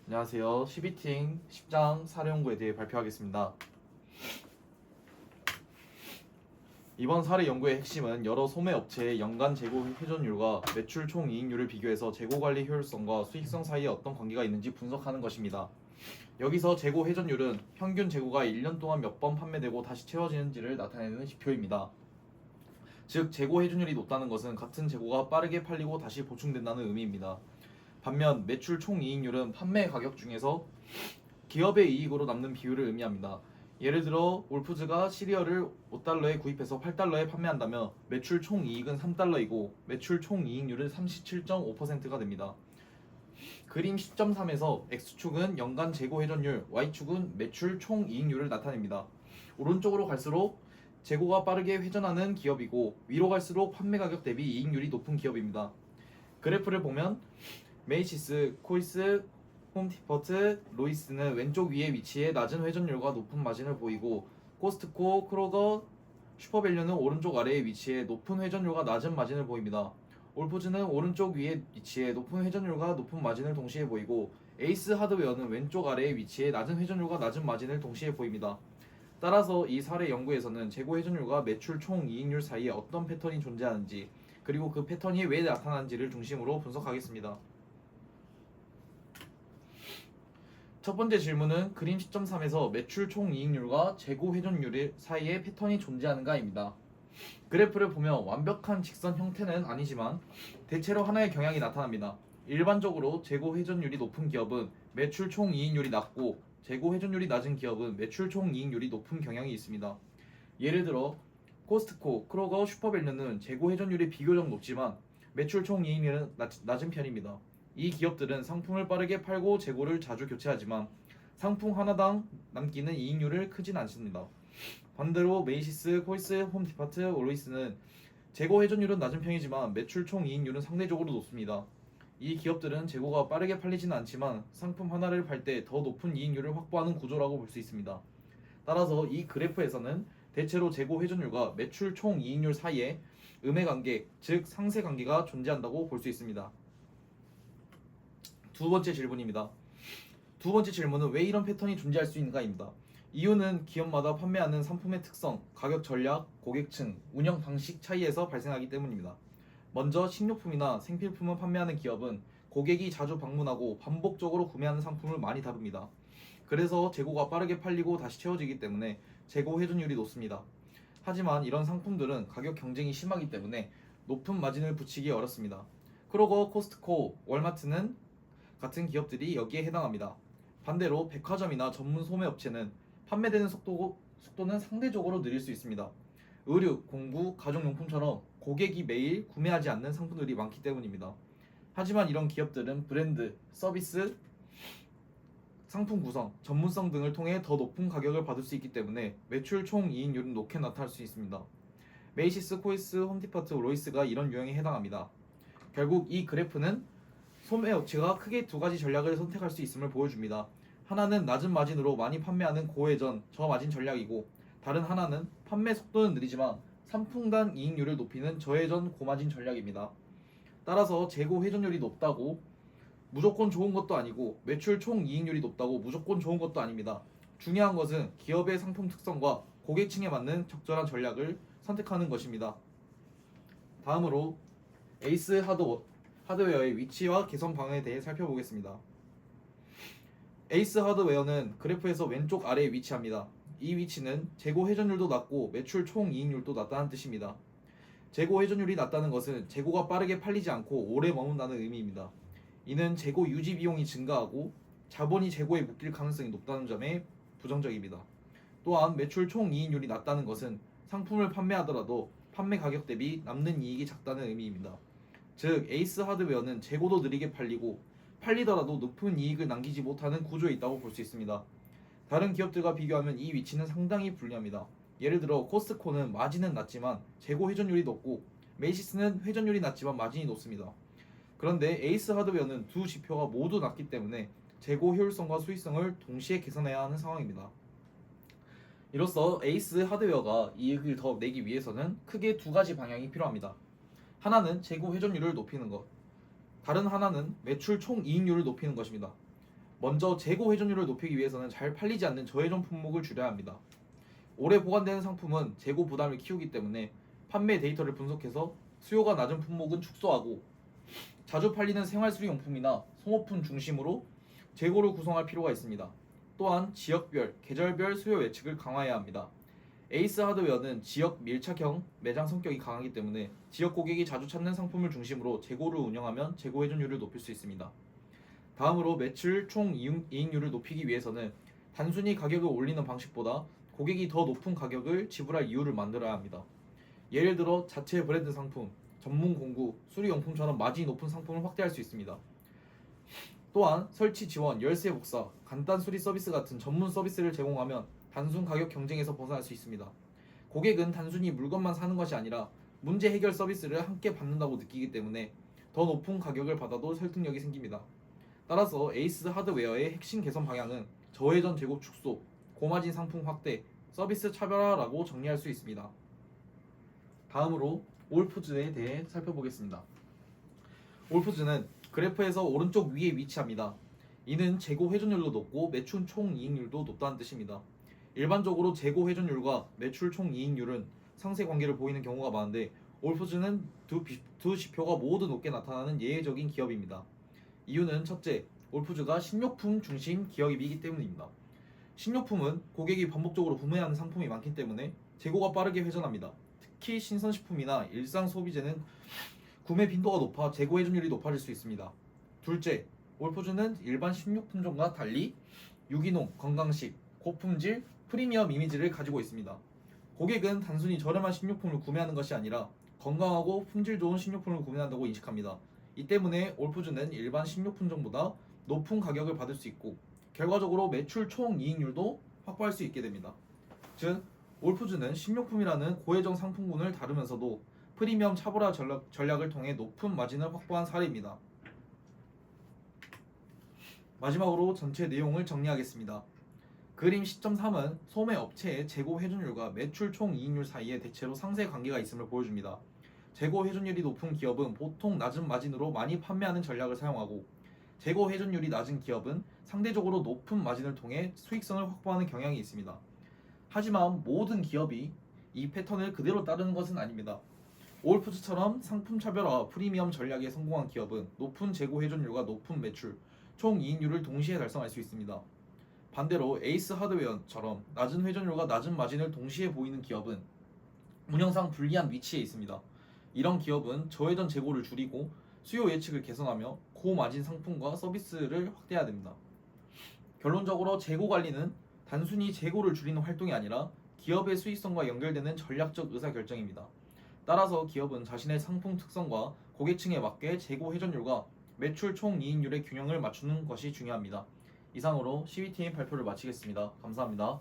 안녕하세요. 12팀 10장 사례연구에 대해 발표하겠습니다. 이번 사례 연구의 핵심은 여러 소매업체의 연간 재고 회전율과 매출 총이익률을 비교해서 재고관리 효율성과 수익성 사이에 어떤 관계가 있는지 분석하는 것입니다. 여기서 재고 회전율은 평균 재고가 1년 동안 몇 번 판매되고 다시 채워지는지를 나타내는 지표입니다. 즉 재고 회전율이 높다는 것은 같은 재고가 빠르게 팔리고 다시 보충된다는 의미입니다. 반면 매출 총이익률은 판매 가격 중에서 기업의 이익으로 남는 비율을 의미합니다. 예를 들어 올푸즈가 시리얼을 5달러에 구입해서 8달러에 판매한다면 매출 총이익은 3달러이고 매출 총이익률은 37.5%가 됩니다. 그림 10.3에서 X축은 연간 재고 회전율, Y축은 매출 총이익률을 나타냅니다. 오른쪽으로 갈수록 재고가 빠르게 회전하는 기업이고 위로 갈수록 판매 가격 대비 이익률이 높은 기업입니다. 그래프를 보면 메이시스, 코이스, 홈디포트, 로이스는 왼쪽 위에 위치해 낮은 회전율과 높은 마진을 보이고 코스트코, 크로거, 슈퍼밸류는 오른쪽 아래에 위치해 높은 회전율과 낮은 마진을 보입니다. 올푸즈는 오른쪽 위에 위치해 높은 회전율과 높은 마진을 동시에 보이고 에이스 하드웨어는 왼쪽 아래에 위치해 낮은 회전율과 낮은 마진을 동시에 보입니다. 따라서 이 사례 연구에서는 재고 회전율과 매출 총이익률 사이에 어떤 패턴이 존재하는지 그리고 그 패턴이 왜 나타나는지를 중심으로 분석하겠습니다. 첫 번째 질문은 그림 10.3에서 매출 총이익률과 재고 회전율 사이에 패턴이 존재하는가입니다. 그래프를 보면 완벽한 직선 형태는 아니지만 대체로 하나의 경향이 나타납니다. 일반적으로 재고 회전율이 높은 기업은 매출 총이익률이 낮고 재고 회전율이 낮은 기업은 매출 총이익률이 높은 경향이 있습니다. 예를 들어 코스트코, 크로거, 슈퍼밸류는 재고 회전율이 비교적 높지만 매출 총이익률은 낮은 편입니다. 이 기업들은 상품을 빠르게 팔고 재고를 자주 교체하지만 상품 하나당 남기는 이익률을 크진 않습니다. 반대로 메이시스, 코이스, 홈디파트, 올로이스는 재고 회전율은 낮은 편이지만 매출 총이익률은 상대적으로 높습니다. 이 기업들은 재고가 빠르게 팔리지는 않지만 상품 하나를 팔 때 더 높은 이익률을 확보하는 구조라고 볼 수 있습니다. 따라서 이 그래프에서는 대체로 재고 회전율과 매출 총이익률 사이에 음해관계, 즉 상쇄관계가 존재한다고 볼 수 있습니다. 두 번째 질문입니다. 두 번째 질문은 왜 이런 패턴이 존재할 수 있는가입니다. 이유는 기업마다 판매하는 상품의 특성, 가격 전략, 고객층, 운영 방식 차이에서 발생하기 때문입니다. 먼저 식료품이나 생필품을 판매하는 기업은 고객이 자주 방문하고 반복적으로 구매하는 상품을 많이 다룹니다. 그래서 재고가 빠르게 팔리고 다시 채워지기 때문에 재고 회전율이 높습니다. 하지만 이런 상품들은 가격 경쟁이 심하기 때문에 높은 마진을 붙이기 어렵습니다. 크로거, 코스트코, 월마트는 같은 기업들이 여기에 해당합니다. 반대로 백화점이나 전문 소매업체는 판매되는 속도는 상대적으로 느릴 수 있습니다. 의류, 공구, 가정용품처럼 고객이 매일 구매하지 않는 상품들이 많기 때문입니다. 하지만 이런 기업들은 브랜드, 서비스, 상품 구성, 전문성 등을 통해 더 높은 가격을 받을 수 있기 때문에 매출 총이익률은 높게 나타날 수 있습니다. 메이시스, 코이스, 홈디파트, 로이스가 이런 유형에 해당합니다. 결국 이 그래프는 소매업체가 크게 두 가지 전략을 선택할 수 있음을 보여줍니다. 하나는 낮은 마진으로 많이 판매하는 고회전, 저마진 전략이고 다른 하나는 판매 속도는 느리지만 상품당 이익률을 높이는 저회전, 고마진 전략입니다. 따라서 재고 회전율이 높다고 무조건 좋은 것도 아니고 매출 총 이익률이 높다고 무조건 좋은 것도 아닙니다. 중요한 것은 기업의 상품 특성과 고객층에 맞는 적절한 전략을 선택하는 것입니다. 다음으로 에이스 하드웨어의 위치와 개선 방향에 대해 살펴보겠습니다. 에이스 하드웨어는 그래프에서 왼쪽 아래에 위치합니다. 이 위치는 재고 회전율도 낮고 매출 총이익률도 낮다는 뜻입니다. 재고 회전율이 낮다는 것은 재고가 빠르게 팔리지 않고 오래 머문다는 의미입니다. 이는 재고 유지 비용이 증가하고 자본이 재고에 묶일 가능성이 높다는 점에 부정적입니다. 또한 매출 총이익률이 낮다는 것은 상품을 판매하더라도 판매 가격 대비 남는 이익이 작다는 의미입니다. 즉 에이스 하드웨어는 재고도 느리게 팔리고 팔리더라도 높은 이익을 남기지 못하는 구조에 있다고 볼 수 있습니다. 다른 기업들과 비교하면 이 위치는 상당히 불리합니다. 예를 들어 코스트코는 마진은 낮지만 재고 회전율이 높고 메이시스는 회전율이 낮지만 마진이 높습니다. 그런데 에이스 하드웨어는 두 지표가 모두 낮기 때문에 재고 효율성과 수익성을 동시에 개선해야 하는 상황입니다. 이로써 에이스 하드웨어가 이익을 더 내기 위해서는 크게 두 가지 방향이 필요합니다. 하나는 재고 회전율을 높이는 것, 다른 하나는 매출 총이익률을 높이는 것입니다. 먼저 재고 회전율을 높이기 위해서는 잘 팔리지 않는 저회전 품목을 줄여야 합니다. 오래 보관되는 상품은 재고 부담을 키우기 때문에 판매 데이터를 분석해서 수요가 낮은 품목은 축소하고 자주 팔리는 생활수리용품이나 소모품 중심으로 재고를 구성할 필요가 있습니다. 또한 지역별, 계절별 수요 예측을 강화해야 합니다. 에이스 하드웨어는 지역 밀착형 매장 성격이 강하기 때문에 지역 고객이 자주 찾는 상품을 중심으로 재고를 운영하면 재고 회전율을 높일 수 있습니다. 다음으로 매출 총 이익률을 높이기 위해서는 단순히 가격을 올리는 방식보다 고객이 더 높은 가격을 지불할 이유를 만들어야 합니다. 예를 들어 자체 브랜드 상품, 전문 공구, 수리용품처럼 마진이 높은 상품을 확대할 수 있습니다. 또한 설치 지원, 열쇠 복사, 간단 수리 서비스 같은 전문 서비스를 제공하면 단순 가격 경쟁에서 벗어날 수 있습니다. 고객은 단순히 물건만 사는 것이 아니라 문제 해결 서비스를 함께 받는다고 느끼기 때문에 더 높은 가격을 받아도 설득력이 생깁니다. 따라서 에이스 하드웨어의 핵심 개선 방향은 저회전 재고 축소, 고마진 상품 확대, 서비스 차별화라고 정리할 수 있습니다. 다음으로 올푸즈에 대해 살펴보겠습니다. 올푸즈는 그래프에서 오른쪽 위에 위치합니다. 이는 재고 회전율도 높고 매출 총 이익률도 높다는 뜻입니다. 일반적으로 재고 회전율과 매출 총 이익률은 상세 관계를 보이는 경우가 많은데 올푸즈는 두 지표가 모두 높게 나타나는 예외적인 기업입니다. 이유는 첫째, 올푸즈가 식료품 중심 기업이기 때문입니다. 식료품은 고객이 반복적으로 구매하는 상품이 많기 때문에 재고가 빠르게 회전합니다. 특히 신선식품이나 일상 소비재는 구매 빈도가 높아 재고 회전율이 높아질 수 있습니다. 둘째, 올푸즈는 일반 식료품종과 달리 유기농, 건강식, 고품질, 프리미엄 이미지를 가지고 있습니다. 고객은 단순히 저렴한 식료품을 구매하는 것이 아니라 건강하고 품질 좋은 식료품을 구매한다고 인식합니다. 이 때문에 올푸즈는 일반 식료품종보다 높은 가격을 받을 수 있고 결과적으로 매출 총 이익률도 확보할 수 있게 됩니다. 즉, 올푸즈는 식료품이라는 고혜정 상품군을 다루면서도 프리미엄 차별화 전략을 통해 높은 마진을 확보한 사례입니다. 마지막으로 전체 내용을 정리하겠습니다. 그림 10.3은 소매 업체의 재고 회전율과 매출 총 이익률 사이에 대체로 상세 관계가 있음을 보여줍니다. 재고 회전율이 높은 기업은 보통 낮은 마진으로 많이 판매하는 전략을 사용하고 재고 회전율이 낮은 기업은 상대적으로 높은 마진을 통해 수익성을 확보하는 경향이 있습니다. 하지만 모든 기업이 이 패턴을 그대로 따르는 것은 아닙니다. 올푸즈처럼 상품 차별화와 프리미엄 전략에 성공한 기업은 높은 재고 회전율과 높은 매출, 총 이익률을 동시에 달성할 수 있습니다. 반대로 에이스 하드웨어처럼 낮은 회전율과 낮은 마진을 동시에 보이는 기업은 운영상 불리한 위치에 있습니다. 이런 기업은 저회전 재고를 줄이고 수요 예측을 개선하며 고마진 상품과 서비스를 확대해야 됩니다. 결론적으로 재고 관리는 단순히 재고를 줄이는 활동이 아니라 기업의 수익성과 연결되는 전략적 의사결정입니다. 따라서 기업은 자신의 상품 특성과 고객층에 맞게 재고 회전율과 매출 총 이익률의 균형을 맞추는 것이 중요합니다. 이상으로 CVTM 발표를 마치겠습니다. 감사합니다.